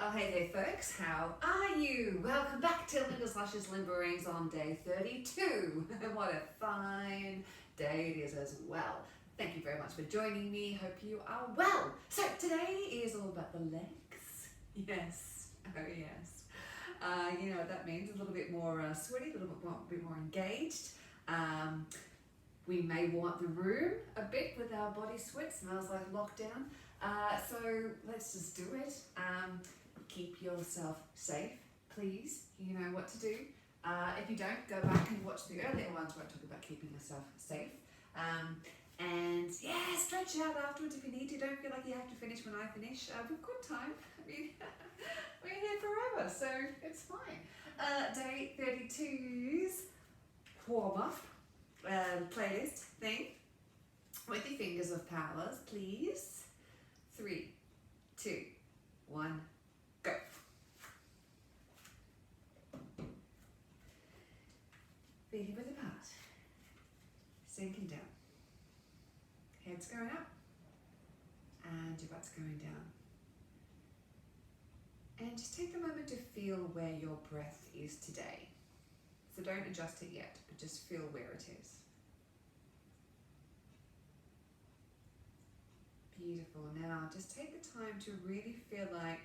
Oh, hey there, folks. How are you? Welcome back to Lyndall's Luscious Limberings on day 32. What a fine day it is as well. Thank you very much for joining me. Hope you are well. So today is all about the legs. Yes. Oh, yes. You know what that means. A little bit more sweaty, a little bit more engaged. We may want the room a bit with our body sweat. Smells like lockdown. So let's just do it. Keep yourself safe, please. You know what to do. If you don't, go back and watch the earlier ones where I talk about keeping yourself safe. And yeah, stretch out afterwards if you need to. Don't feel like you have to finish when I finish. We've got time. I mean, we're here forever, so it's fine. Day 32's warm up playlist thing. With your fingers of powers, please. 3, 2, 1, go. Feet width apart. Sinking down. Head's going up. And your butt's going down. And just take a moment to feel where your breath is today. So don't adjust it yet, but just feel where it is. Beautiful. Now just take the time to really feel like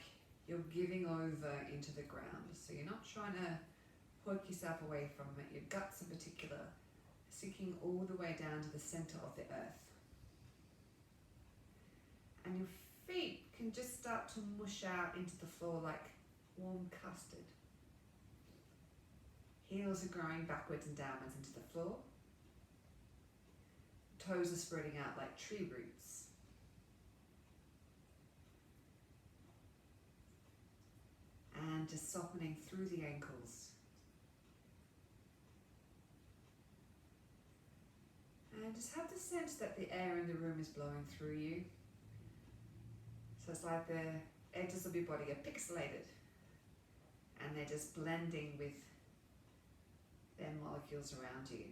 you're giving over into the ground. So you're not trying to poke yourself away from it. Your guts in particular, sinking all the way down to the center of the earth. And your feet can just start to mush out into the floor like warm custard. Heels are growing backwards and downwards into the floor. Toes are spreading out like tree roots. And just softening through the ankles. And just have the sense that the air in the room is blowing through you. So it's like the edges of your body are pixelated and they're just blending with their molecules around you.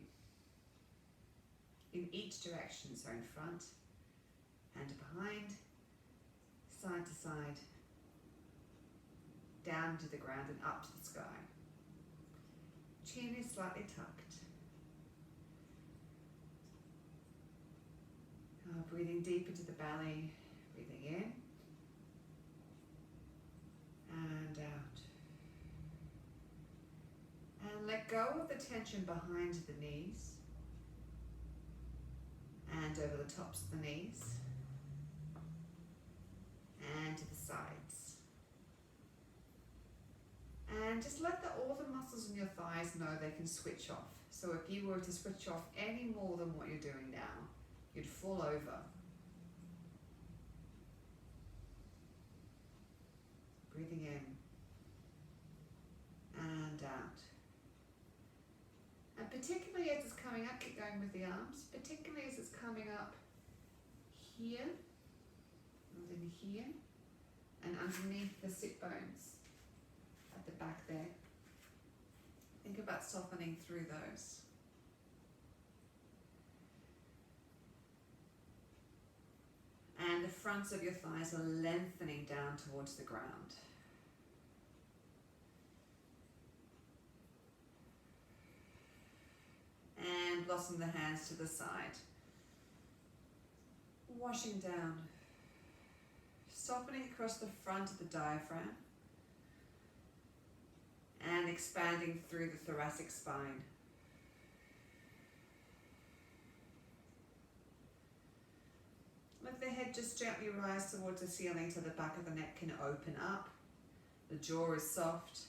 In each direction, so in front and behind, side to side, down to the ground and up to the sky. Chin is slightly tucked. Breathing deep into the belly, breathing in and out. And let go of the tension behind the knees and over the tops of the knees and to the sides. And just let all the muscles in your thighs know they can switch off. So if you were to switch off any more than what you're doing now, you'd fall over. Breathing in and out. And particularly as it's coming up, keep going with the arms, particularly as it's coming up here, and then here, and underneath the sit bones at the back there. Think about softening through those. And the fronts of your thighs are lengthening down towards the ground. And blossom the hands to the side. Washing down. Softening across the front of the diaphragm. And expanding through the thoracic spine. Let the head just gently rise towards the ceiling so the back of the neck can open up. The jaw is soft,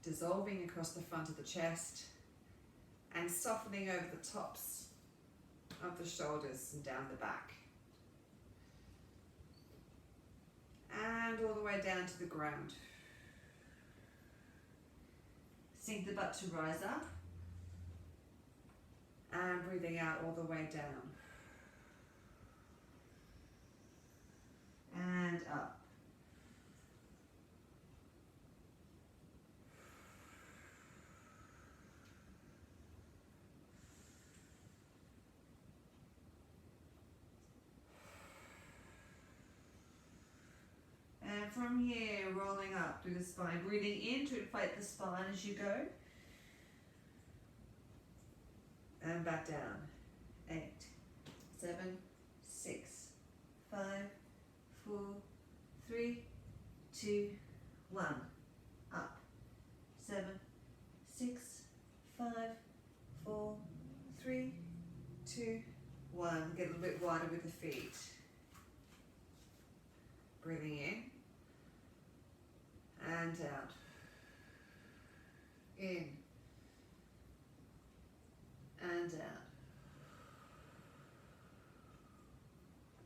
dissolving across the front of the chest and softening over the tops of the shoulders and down the back. And all the way down to the ground. Sink the butt to rise up and breathing out all the way down. And up. And And from here, rolling up through the spine, breathing in to inflate the spine as you go. And back down. 8, 7, 6, 5, 4, 3, 2, 1. Up. 7, 6, 5, 4, 3, 2, 1. Get a little bit wider with the feet. Breathing in and out. In and out.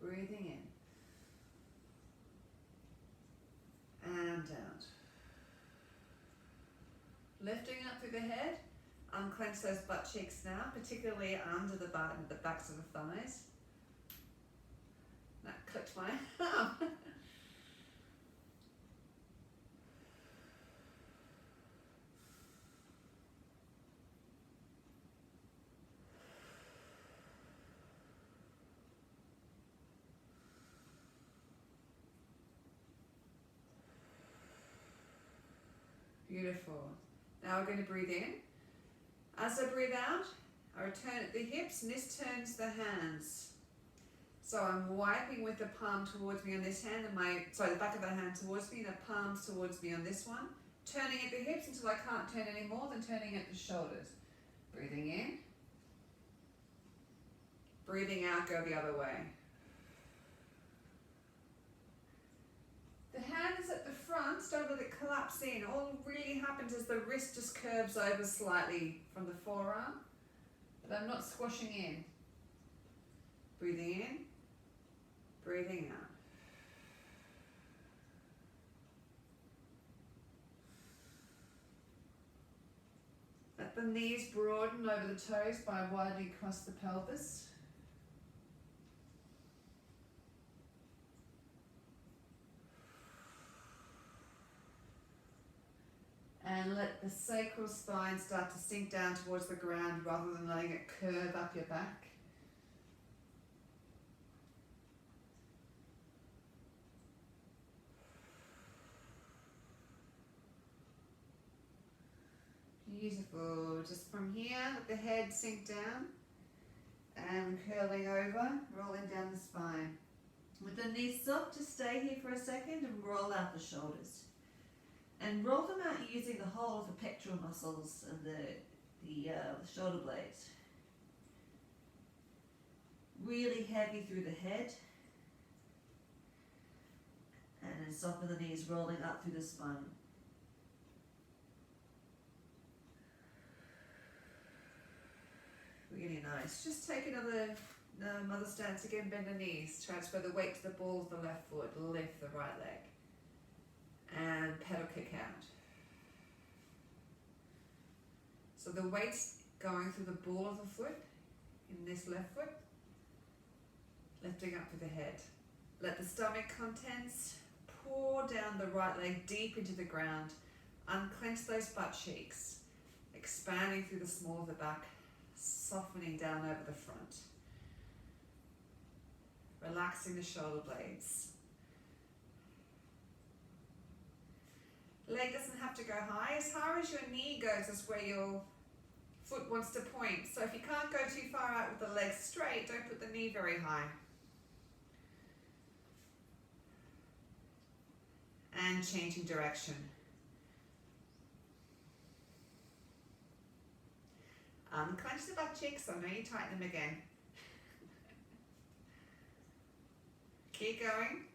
Breathing in and out. Lifting up through the head. Unclench those butt cheeks now, particularly under the butt and the backs of the thighs. That clicked my arm. Beautiful. Now we're going to breathe in. As I breathe out, I return at the hips, and this turns the hands. So I'm wiping with the palm towards me on this hand, and the back of the hand towards me, and the palms towards me on this one. Turning at the hips until I can't turn any more, then turning at the shoulders. Breathing in. Breathing out, go the other way. The hand is at the front, don't let it collapse in. All really happens is the wrist just curves over slightly from the forearm, but I'm not squashing in. Breathing in, breathing out. Let the knees broaden over the toes by widening across the pelvis. And let the sacral spine start to sink down towards the ground rather than letting it curve up your back. Beautiful. Just from here, let the head sink down and curling over, rolling down the spine. With the knees soft, just stay here for a second and roll out the shoulders. And roll them out using the whole of the pectoral muscles and the shoulder blades. Really heavy through the head. And then soften the knees, rolling up through the spine. Really nice. Just take another mother stance again, bend the knees. Transfer the weight to the ball of the left foot, lift the right leg. And pedal kick out. So the weight's going through the ball of the foot in this left foot, lifting up through the head. Let the stomach contents pour down the right leg deep into the ground. Unclench those butt cheeks, expanding through the small of the back, softening down over the front. Relaxing the shoulder blades. Leg doesn't have to go high. As high as your knee goes is where your foot wants to point. So if you can't go too far out with the legs straight, don't put the knee very high. And changing direction. Unclench the butt cheeks, so now you tighten them again. Keep going.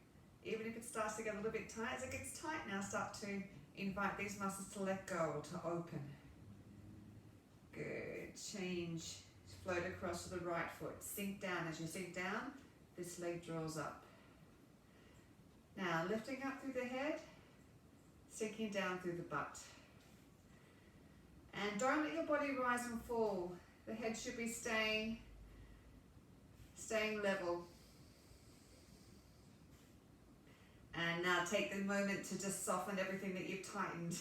Even if it starts to get a little bit tight, as it gets tight now, start to invite these muscles to let go, to open. Good. Change. Float across to the right foot. Sink down. As you sink down, this leg draws up. Now, lifting up through the head, sinking down through the butt. And don't let your body rise and fall. The head should be staying level. And now take the moment to just soften everything that you've tightened.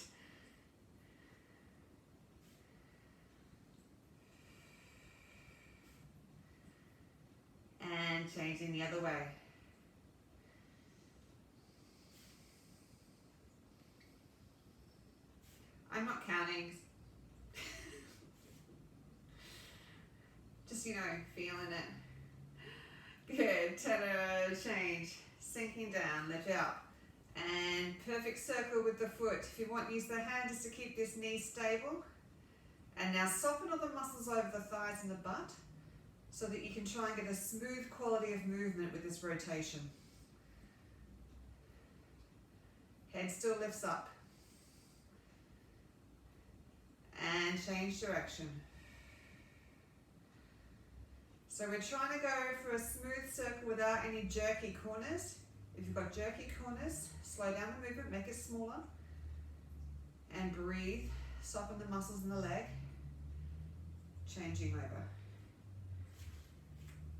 And changing the other way. Limberings. Just, feeling it. Good. Change. Sinking down, lift up. And perfect circle with the foot. If you want, use the hand just to keep this knee stable. And now soften all the muscles over the thighs and the butt so that you can try and get a smooth quality of movement with this rotation. Head still lifts up. And change direction. So we're trying to go for a smooth circle without any jerky corners. If you've got jerky corners, slow down the movement, make it smaller. And breathe, soften the muscles in the leg. Changing over.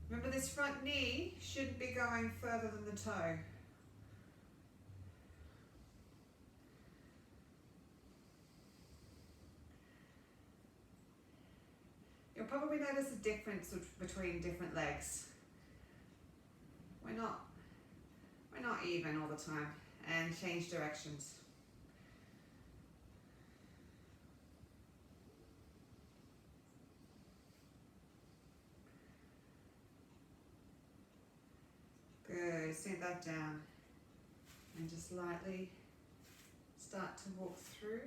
Remember, this front knee shouldn't be going further than the toe. You'll probably notice a difference between different legs. We're not even all the time. And change directions. Good, sink that down. And just lightly start to walk through.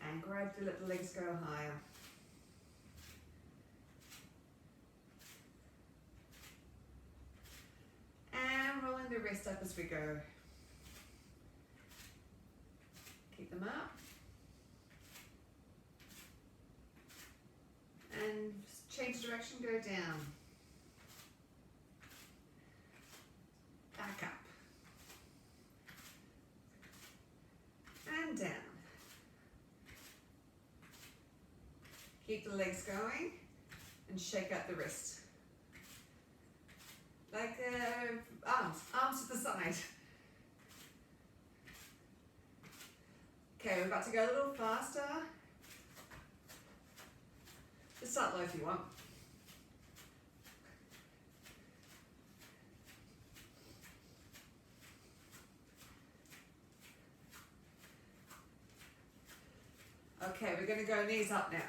And gradually let the legs go higher. And rolling the wrist up as we go. Keep them up. And change direction, go down. Back up. And down. Keep the legs going and shake out the wrist. Like arms to the side. Okay, we're about to go a little faster. Just start low if you want. Okay, we're going to go knees up now.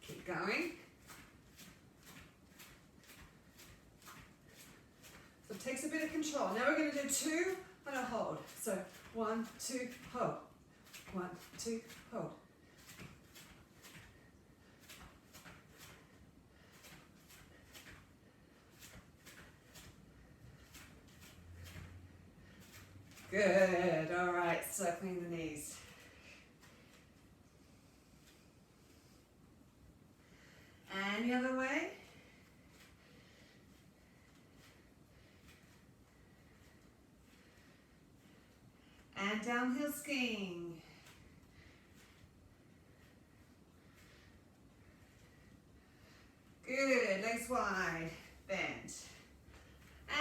Keep going. So it takes a bit of control. Now we're going to do 2 and a hold. So 1, 2, hold. 1, 2, hold. Good. All right, circling the knees. And the other way. And downhill skiing. Good, legs wide, bend.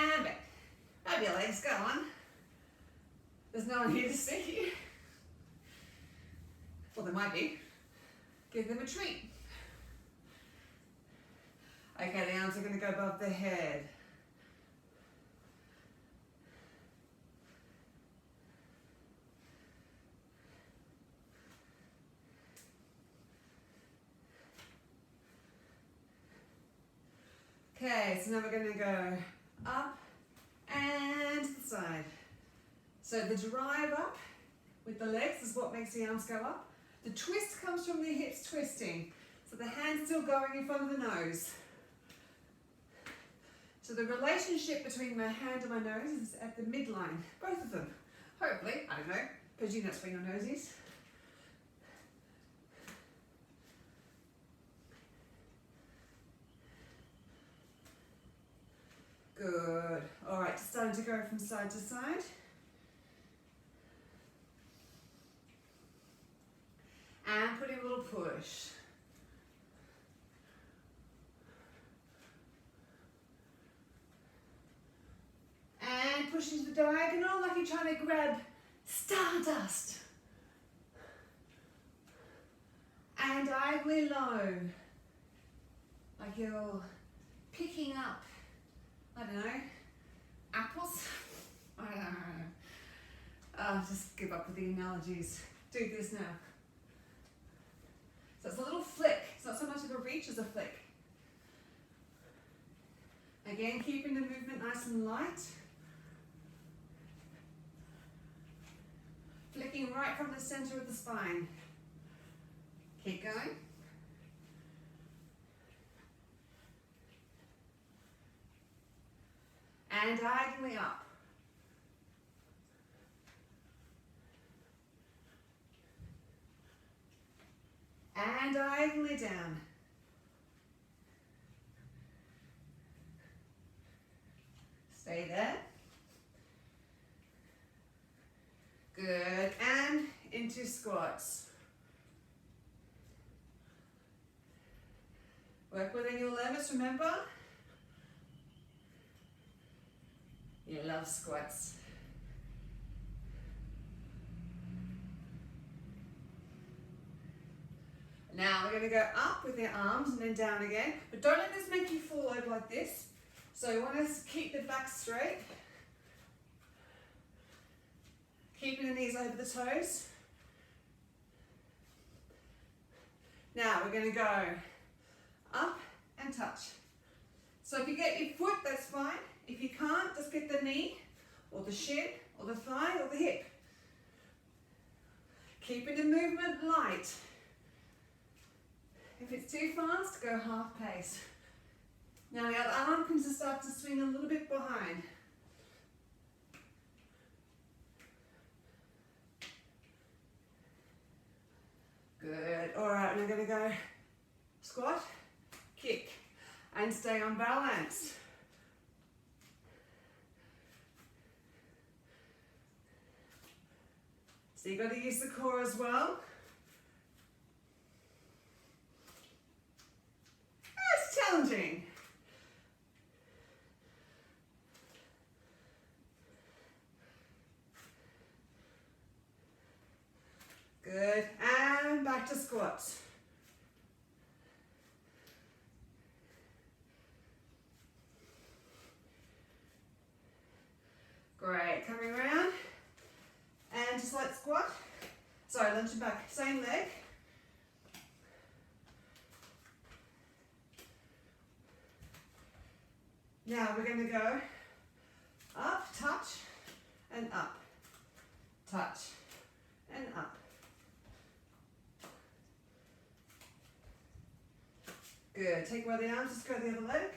And back. Rub your legs, go on. There's no one here to see you. Well, there might be. Give them a treat. Okay, the arms are going to go above the head. Okay, so now we're going to go up and to the side. So the drive up with the legs is what makes the arms go up. The twist comes from the hips twisting. So the hand's still going in front of the nose. So the relationship between my hand and my nose is at the midline, both of them. Hopefully, I don't know, because you know where your nose is. Good. All right, just starting to go from side to side. And putting a little push. And pushing to the diagonal like you're trying to grab stardust. And diagonally low, like you're picking up I don't know, apples? I don't know. I'll just give up with the analogies. Do this now. So it's a little flick. It's not so much of a reach as a flick. Again, keeping the movement nice and light. Flicking right from the center of the spine. Keep going. And diagonally up. And diagonally down. Stay there. Good. And into squats. Work within your limits, remember? You love squats. Now we're going to go up with the arms and then down again. But don't let this make you fall over like this. So you want to keep the back straight. Keeping the knees over the toes. Now we're going to go up and touch. So if you get your foot, that's fine. If you can't, just get the knee or the shin or the thigh or the hip. Keeping the movement light. If it's too fast, go half pace. Now the other arm can just start to swing a little bit behind. Good. All right, we're going to go squat, kick, and stay on balance. So you've got to use the core as well. It's challenging. Good, and back to squats. Great, coming around, and just like squat. Sorry, lunge back, same leg. Now we're going to go up, touch, and up, touch, and up. Good. Take away the arms, just go the other leg.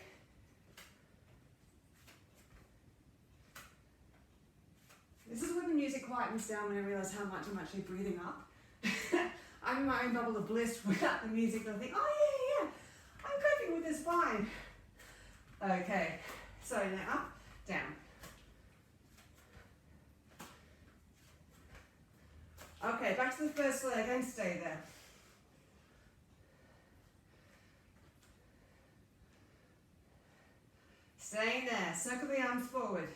This is when the music quietens down, when I realise how much I'm actually breathing up. I'm in my own bubble of bliss without the music, and I think, oh yeah, I'm coping with this fine. Okay, so now up, down. Okay, back to the first leg and stay there. Staying there, circle the arms forward.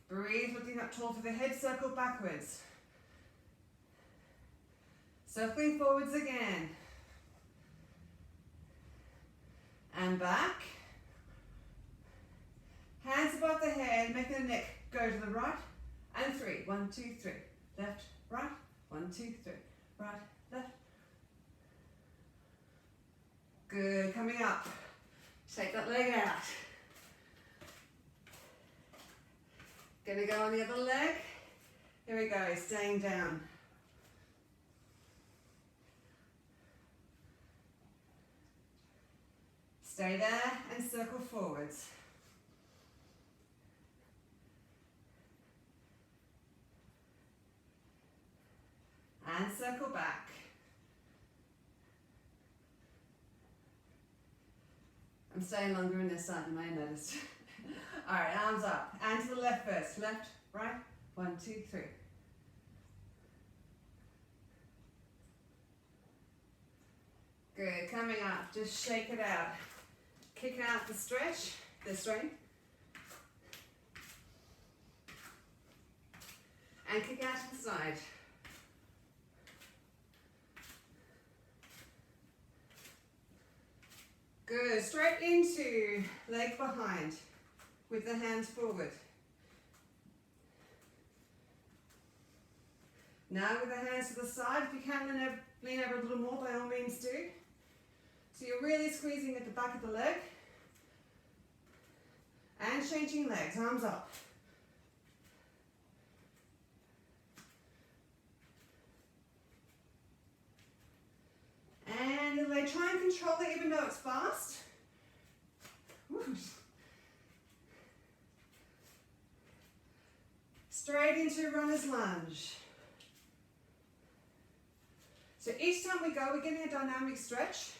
Breathe, looking up tall through the head, circle backwards. Circling forwards again. And back. Hands above the head, making the neck go to the right. And 3. 1, 2, 3. Left, right. 1, 2, 3. Right, left. Good, coming up. Take that leg out. Gonna go on the other leg. Here we go, staying down. Stay there and circle forwards. And circle back. I'm staying longer in this side than I noticed. All right, arms up. And to the left first. Left, right. 1, 2, 3. Good, coming up. Just shake it out. Kick out the stretch, the strength. And kick out to the side. Good, Good, straight into leg behind with the hands forward. Now with the hands to the side, if you can lean over a little more, by all means do. So you're really squeezing at the back of the leg. And changing legs, arms up. And the leg, try and control it even though it's fast. Whoosh. Straight into runner's lunge. So each time we go, we're getting a dynamic stretch.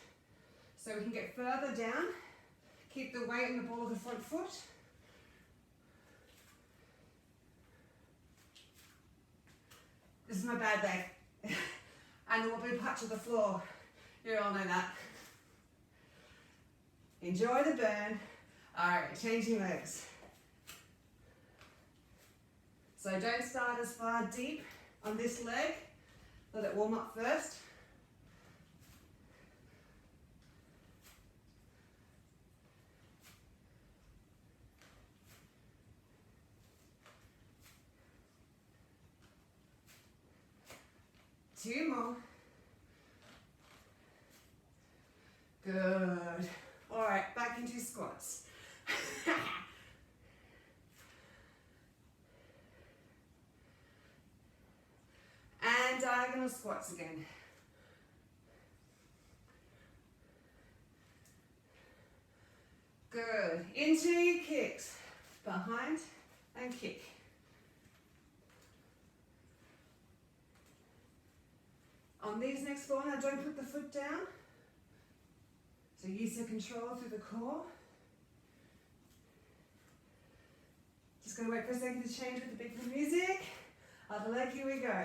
So we can get further down. Keep the weight on the ball of the front foot. This is my bad leg. And the wobbly patch of the floor. You all know that. Enjoy the burn. All right, changing legs. So don't start as far deep on this leg. Let it warm up first. Two more. Good. All right, back into squats. And diagonal squats again. Good. Into kicks. Behind and kick. On these next four, now don't put the foot down. So use the control through the core. Just going to wait for a second to change with the beat of the music. Other leg, here we go.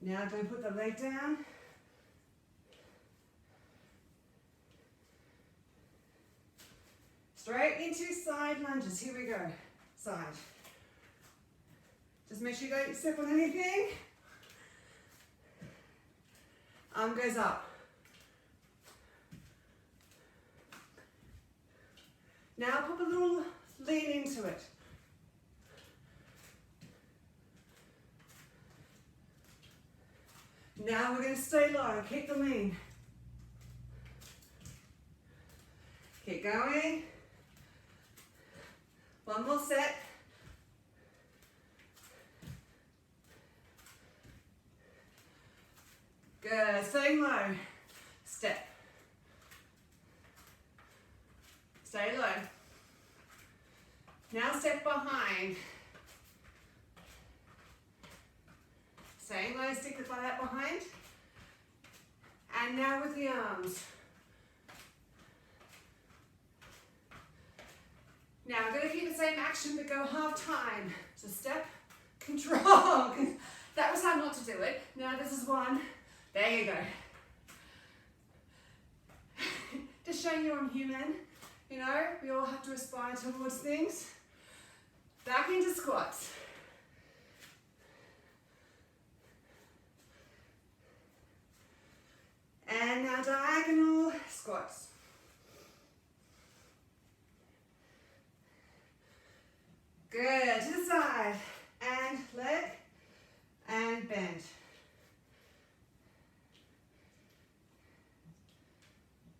Now don't put the leg down. Straight into side lunges. Here we go. Side. Just make sure you don't step on anything. Arm goes up. Now pop a little lean into it. Now we're going to stay low. Keep the lean. Keep going. One more set. Good. Staying low. Step. Stay low. Now step behind. Staying low, stick the butt out behind. And now with the arms. Now I'm going to keep the same action but go half time. So step, control. That was how not to do it. Now this is one. There you go. Just showing you I'm human. You know, we all have to aspire towards things. Back into squats. And now diagonal squats. Good, to the side. And leg. And bend.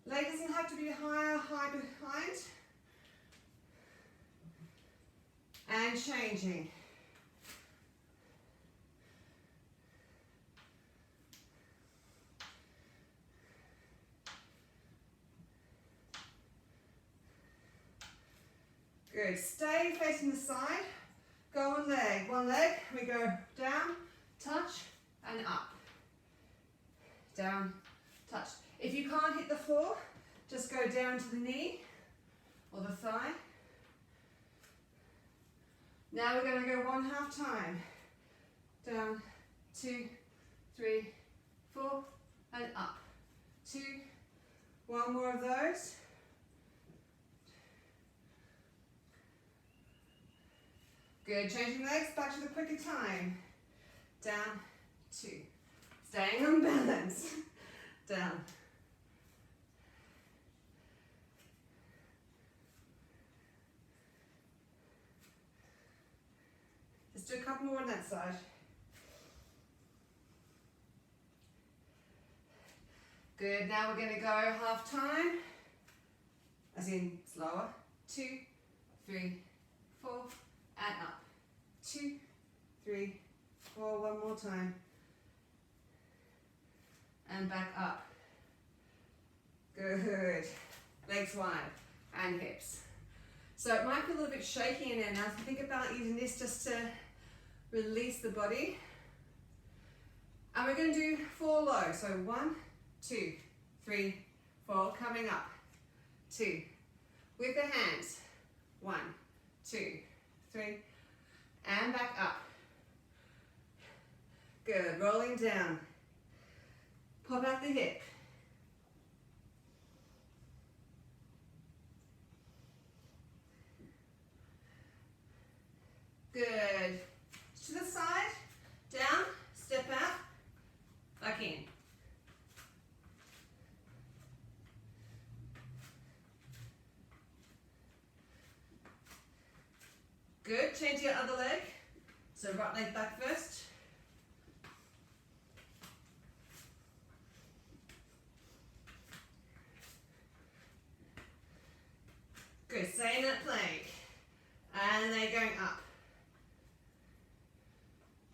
Leg doesn't have to be high behind. And changing. Good. Stay facing the side. Go on leg. One leg. We go down, touch, and up. Down, touch. If you can't hit the floor, just go down to the knee or the thigh. Now we're going to go one half time. Down, 2, 3, 4, and up. 2, one more of those. Good, changing legs, back to the quicker time. Down, 2, Staying on balance. Down. Let's do a couple more on that side. Good, now we're going to go half time, as in slower. 2, 3, 4, and up. 2, 3, 4, one more time. And back up. Good. Legs wide and hips. So it might be a little bit shaky in there now. So think about using this just to release the body. And we're going to do 4 low. So 1, 2, 3, 4. Coming up. 2. With the hands. 1, 2, 3. And back up. Good. Rolling down. Pop out the hip. Good. To the side, down, step out, back in. Good. Change your other leg. So right leg back first. Good. Stay in that plank. And then going up.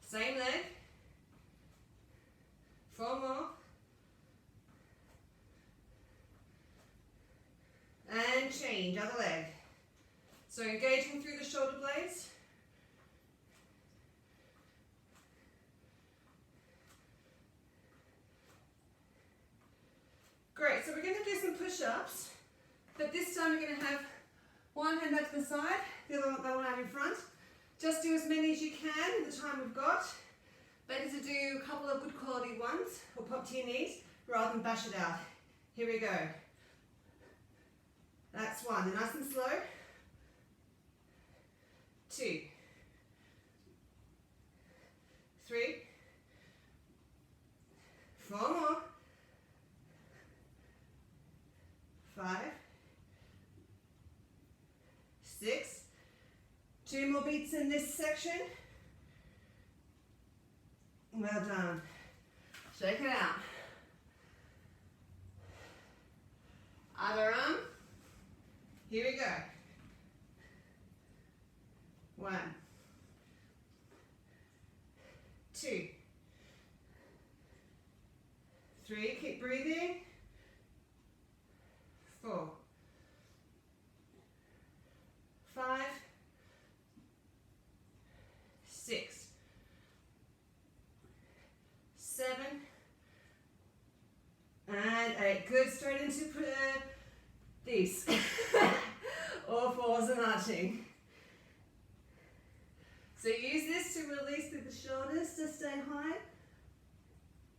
Same leg. 4 more. And change, other leg. So engaging through the shoulder blades. Great, so we're going to do some push-ups, but this time we're going to have one hand out to the side, the other one out in front. Just do as many as you can in the time we've got. Better to do a couple of good quality ones, or pop to your knees, rather than bash it out. Here we go. That's 1, and nice and slow. 2, 3, 4 more. 5, 6, 2 more beats in this section. Well done. Shake it out. Other arm. Here we go. 1, 2, 3, keep breathing. 4, 5, 6, 7, and 8. Good, straight into these. All 4s and arching. So use this to release through the shoulders to stay high.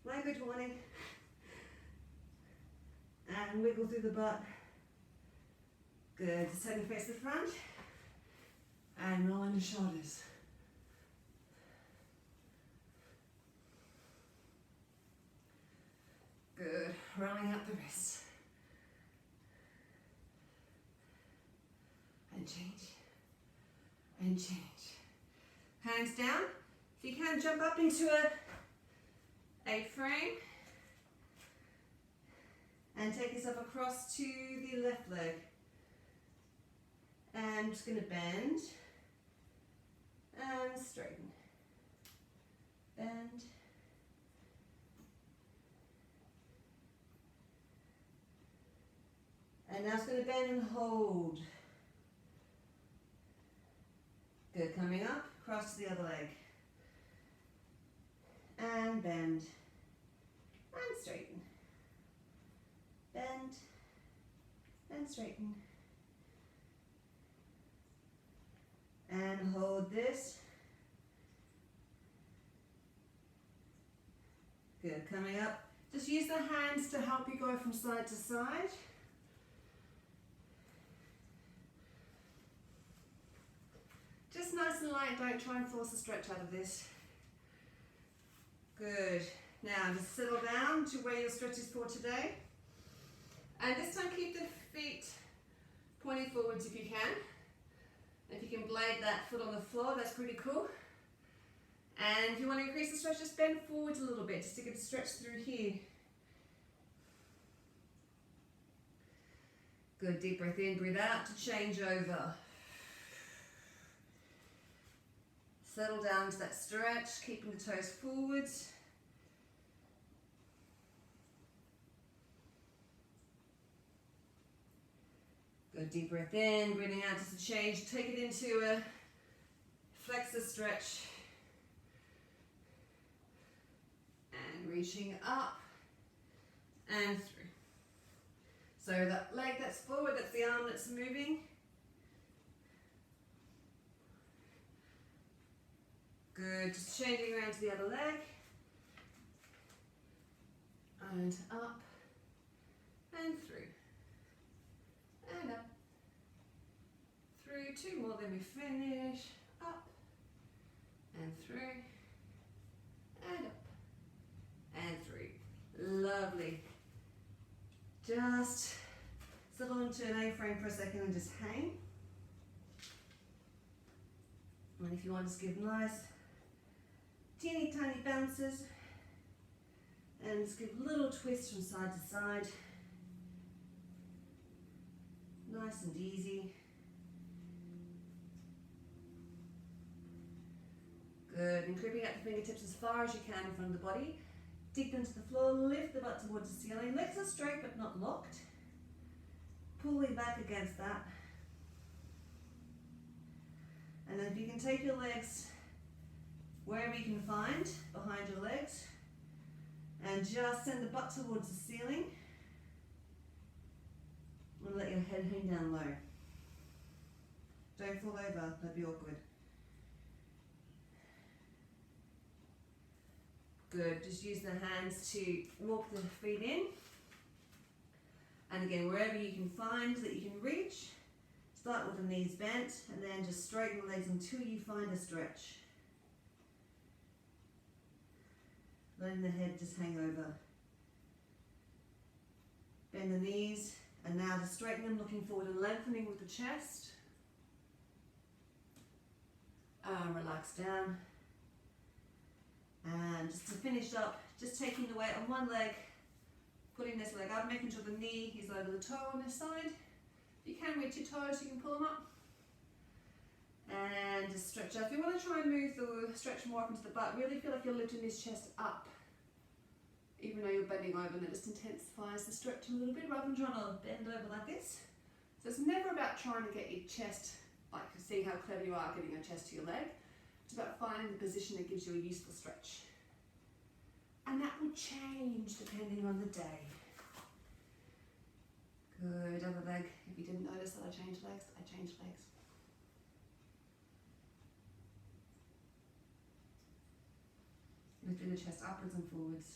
Language warning. And wiggle through the butt. Good, just turn your face to the front. And roll in the shoulders. Good, rolling out the wrists. And change. And change. Hands down. If you can, jump up into a frame. And take yourself across to the left leg. And I'm just going to bend. And straighten. Bend. And now it's going to bend and hold. Good, coming up, cross to the other leg. And bend. And straighten. Bend. And straighten. And hold this. Good, coming up. Just use the hands to help you go from side to side. Just nice and light, don't try and force a stretch out of this. Good. Now just settle down to where your stretch is for today. And this time keep the feet pointing forwards if you can. If you can blade that foot on the floor, that's pretty cool. And if you want to increase the stretch, just bend forwards a little bit just to get the stretch through here. Good, deep breath in, breathe out to change over. Settle down to that stretch, keeping the toes forwards. Good, deep breath in, breathing out just to change. Take it into a flexor stretch. And reaching up and through. So that leg that's forward, that's the arm that's moving. Good, just changing around to the other leg. And up and through. And up. Through, two more, then we finish. Up and through. And up and through. Lovely. Just settle into an A-frame for a second and just hang. And if you want to just give nice, teeny tiny bounces and just give little twists from side to side. Nice and easy. Good, and creeping out the fingertips as far as you can in front of the body. Dig them to the floor, lift the butt towards the ceiling. Legs are straight but not locked. Pulling back against that. And then if you can take your legs wherever you can find, behind your legs, and just send the butt towards the ceiling. And let your head hang down low. Don't fall over, that'd be awkward. Good, just use the hands to walk the feet in. And again, wherever you can find that you can reach, start with the knees bent and then just straighten the legs until you find a stretch. Letting the head just hang over. Bend the knees and now just straighten them, looking forward and lengthening with the chest. Relax down. And just to finish up, just taking the weight on one leg, putting this leg up, making sure the knee is over the toe on this side. If you can reach your toes, you can pull them up. And just stretch out. If you want to try and move the stretch more up into the butt, really feel like you're lifting this chest up. Even though you're bending over, and it just intensifies the stretch a little bit rather than trying to bend over like this. So it's never about trying to get your chest, like seeing how clever you are getting your chest to your leg. It's about finding the position that gives you a useful stretch. And that will change depending on the day. Good, other leg. If you didn't notice that I changed legs, I changed legs. Lifting the chest upwards and forwards.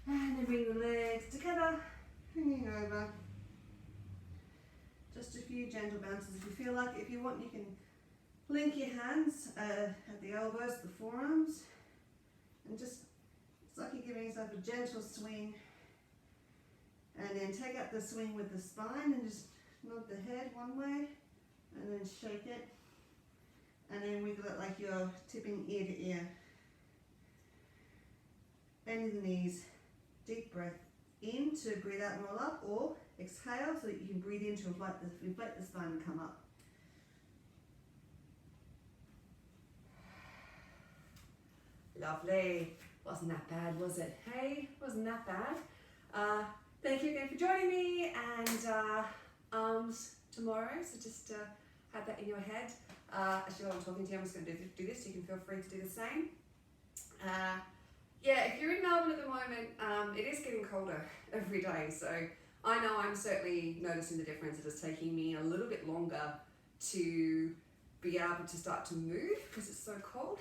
And then bring the legs together, hanging over. Just a few gentle bounces. If you feel like, if you want, you can link your hands at the elbows, the forearms, and just, it's like you're giving yourself a gentle swing. And then take up the swing with the spine and just nod the head one way, and then shake it, and then wiggle it like you're tipping ear to ear. Bending the knees, deep breath in to breathe out and roll up, or exhale so that you can breathe in to inflate the spine and come up. Lovely. Wasn't that bad, was it? Hey, wasn't that bad? Thank you again for joining me, and arms tomorrow, so just have that in your head. Actually, while I'm talking to you, I'm just going to do this, so you can feel free to do the same. Yeah, if you're in Melbourne at the moment, it is getting colder every day, so I know I'm certainly noticing the difference. It is taking me a little bit longer to be able to start to move because it's so cold.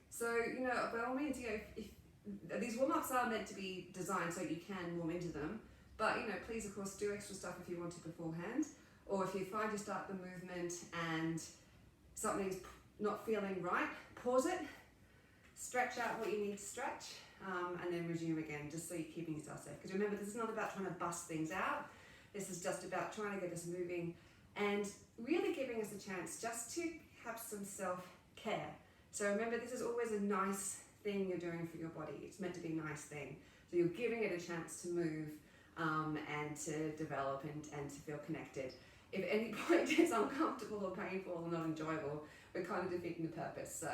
So, you know, by all means, you know, if these warm-ups are meant to be designed so you can warm into them, but, you know, please, of course, do extra stuff if you want to beforehand, or if you find you start the movement and something's not feeling right, pause it. stretch out what you need to stretch, and then resume again, just so you're keeping yourself safe. Because remember, this is not about trying to bust things out. This is just about trying to get us moving and really giving us a chance just to have some self-care. So remember, this is always a nice thing you're doing for your body. It's meant to be a nice thing. So you're giving it a chance to move and to develop and to feel connected. If at any point it's uncomfortable or painful or not enjoyable, we're kind of defeating the purpose. So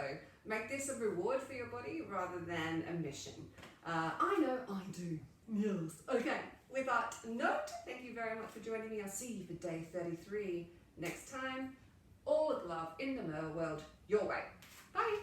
make this a reward for your body rather than a mission. I know I do. Yes. Okay, with that note, thank you very much for joining me. I'll see you for day 33 next time. All of love in the Mer world your way. Bye.